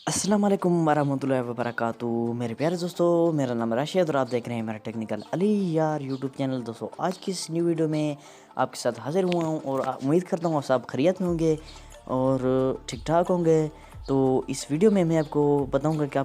अस्सलाम वालेकुम वरहमतुल्लाहि वबरकातुहू। मेरे प्यारे दोस्तों, मेरा नाम राशिद और आप देख रहे हैं मेरा टेक्निकल अली यार यूट्यूब चैनल। दोस्तों आज की इस न्यू वीडियो में आपके साथ हाजिर हुआ हूँ और उम्मीद करता हूँ सब खैरियत में होंगे और ठीक ठाक होंगे। तो इस वीडियो में मैं आपको बताऊंगा कि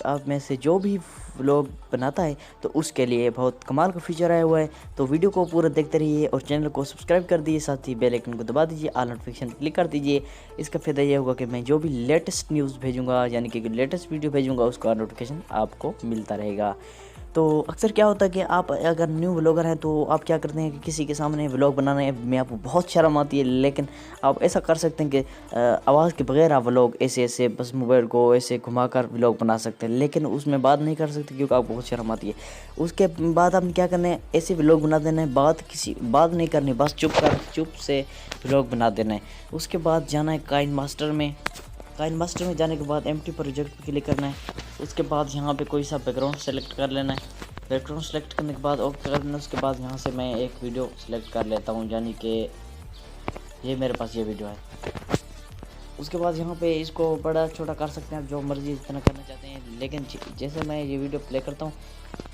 आप में से जो भी व्लॉग बनाता है तो उसके लिए बहुत कमाल का फीचर आया हुआ है। तो वीडियो को पूरा देखते रहिए और चैनल को सब्सक्राइब कर दीजिए, साथ ही बेल आइकन को दबा दीजिए, ऑल नोटिफिकेशन क्लिक कर दीजिए। इसका फ़ायदा ये होगा कि मैं जो भी लेटेस्ट न्यूज़ भेजूंगा यानी कि लेटेस्ट वीडियो भेजूंगा उसका नोटिफिकेशन आपको मिलता रहेगा। तो अक्सर क्या होता है कि आप अगर न्यू व्लॉगर हैं तो आप क्या करते हैं कि किसी के सामने व्लॉग बनाने में आपको बहुत शर्म आती है, लेकिन आप ऐसा कर सकते हैं कि आवाज़ के बगैर आप व्लॉग ऐसे ऐसे बस मोबाइल को ऐसे घुमाकर व्लॉग बना सकते हैं, लेकिन उसमें बात नहीं कर सकते क्योंकि आपको बहुत शर्म आती है। उसके बाद आपने क्या करना है, ऐसे व्लॉग बना देना है, बात नहीं करनी, बस चुप से व्लॉग बना देना है। उसके बाद जाना है काइन मास्टर में जाने के बाद एम्प्टी प्रोजेक्ट पर क्लिक करना है। उसके बाद यहाँ पे कोई सा बैकग्राउंड सेलेक्ट कर लेना है। बैकग्राउंड सेलेक्ट करने के बाद ओके कर देना। उसके बाद यहाँ से मैं एक वीडियो सेलेक्ट कर लेता हूँ, यानी कि ये मेरे पास ये वीडियो है। उसके बाद यहाँ पे इसको बड़ा छोटा कर सकते हैं आप जो मर्जी इतना करना चाहते हैं, लेकिन जैसे मैं ये वीडियो प्ले करता हूँ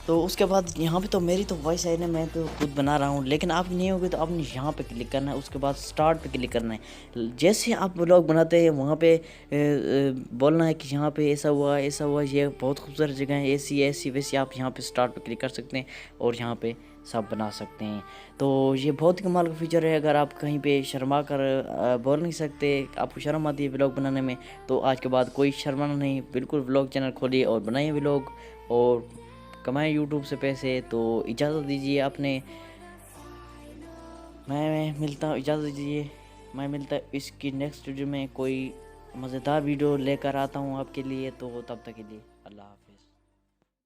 तो उसके बाद यहाँ पे तो मेरी तो वॉइस है ना, मैं तो खुद बना रहा हूँ, लेकिन आप नहीं होगे तो आपने यहाँ पे क्लिक करना है। उसके बाद स्टार्ट पे क्लिक करना है। जैसे आप व्लॉग बनाते हैं वहाँ पे बोलना है कि यहाँ पे ऐसा हुआ ये बहुत खूबसूरत जगह है, ऐसी ऐसी वैसी। आप यहाँ पे स्टार्ट पे क्लिक कर सकते हैं और यहाँ पे सब बना सकते हैं। तो ये बहुत ही कमाल का फीचर है। अगर आप कहीं पे शर्मा कर बोल नहीं सकते, आपको शर्म आती है व्लॉग बनाने में, तो आज के बाद कोई शर्माना नहीं, बिल्कुल व्लॉग चैनल खोलिए और बनाइए व्लॉग और कमाएं यूट्यूब से पैसे। तो इजाज़त दीजिए अपने, मैं मिलता हूँ, इजाज़त दीजिए, मैं मिलता इसकी नेक्स्ट वीडियो में कोई मज़ेदार वीडियो लेकर आता हूँ आपके लिए। तो तब तक के लिए अल्लाह हाफिज़।